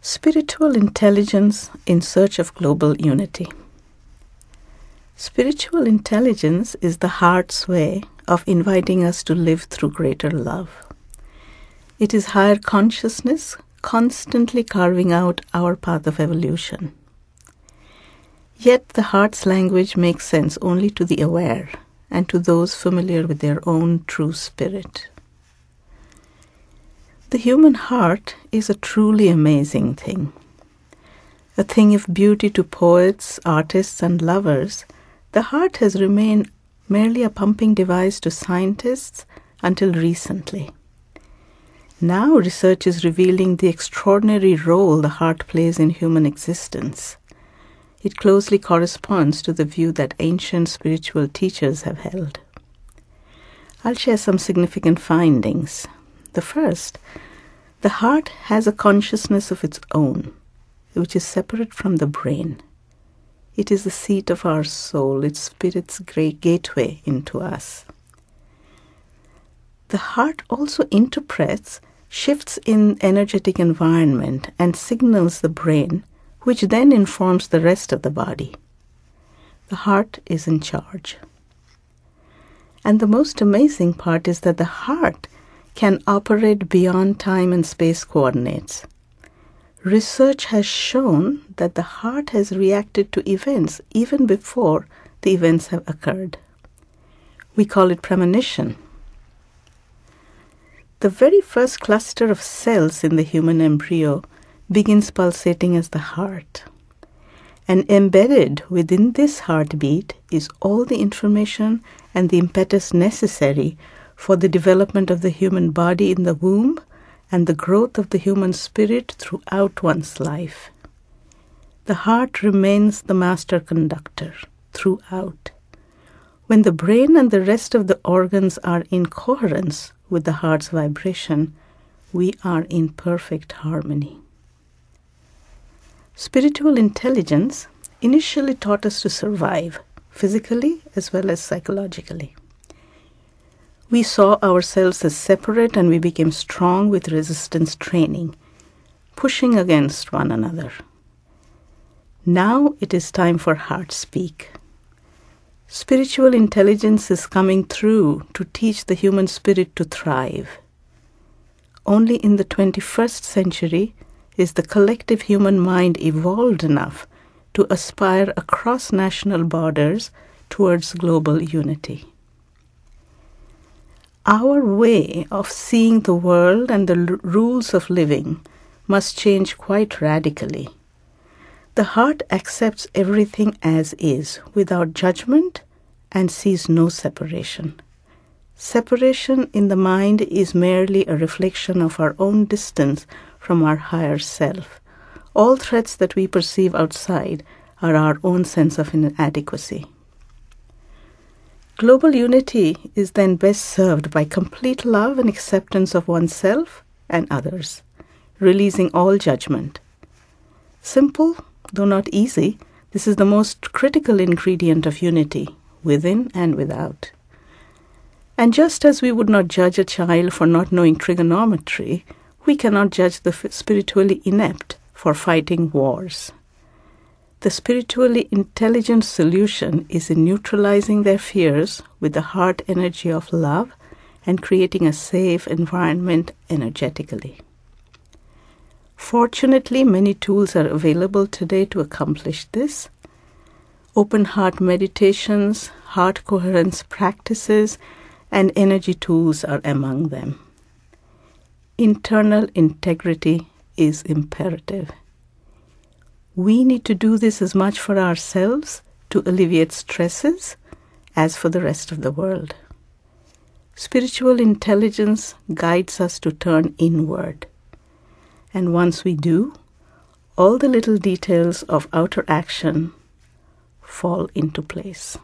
Spiritual intelligence in search of global unity. Spiritual intelligence is the heart's way of inviting us to live through greater love. It is higher consciousness constantly carving out our path of evolution. Yet the heart's language makes sense only to the aware and to those familiar with their own true spirit. The human heart is a truly amazing thing. A thing of beauty to poets, artists, and lovers, the heart has remained merely a pumping device to scientists until recently. Now research is revealing the extraordinary role the heart plays in human existence. It closely corresponds to the view that ancient spiritual teachers have held. I'll share some significant findings. The first, the heart has a consciousness of its own, which is separate from the brain. It is the seat of our soul, its spirit's great gateway into us. The heart also interprets shifts in energetic environment and signals the brain, which then informs the rest of the body. The heart is in charge. And the most amazing part is that the heart can operate beyond time and space coordinates. Research has shown that the heart has reacted to events even before the events have occurred. We call it premonition. The very first cluster of cells in the human embryo begins pulsating as the heart. And embedded within this heartbeat is all the information and the impetus necessary for the development of the human body in the womb and the growth of the human spirit throughout one's life. The heart remains the master conductor throughout. When the brain and the rest of the organs are in coherence with the heart's vibration, we are in perfect harmony. Spiritual intelligence initially taught us to survive, physically as well as psychologically. We saw ourselves as separate and we became strong with resistance training, pushing against one another. Now it is time for heart speak. Spiritual intelligence is coming through to teach the human spirit to thrive. Only in the 21st century is the collective human mind evolved enough to aspire across national borders towards global unity. Our way of seeing the world and the rules of living must change quite radically. The heart accepts everything as is, without judgment, and sees no separation. Separation in the mind is merely a reflection of our own distance from our higher self. All threats that we perceive outside are our own sense of inadequacy. Global unity is then best served by complete love and acceptance of oneself and others, releasing all judgment. Simple, though not easy, this is the most critical ingredient of unity, within and without. And just as we would not judge a child for not knowing trigonometry, we cannot judge the spiritually inept for fighting wars. The spiritually intelligent solution is in neutralizing their fears with the heart energy of love and creating a safe environment energetically. Fortunately, many tools are available today to accomplish this. Open heart meditations, heart coherence practices, and energy tools are among them. Internal integrity is imperative. We need to do this as much for ourselves to alleviate stresses as for the rest of the world. Spiritual intelligence guides us to turn inward. And once we do, all the little details of outer action fall into place.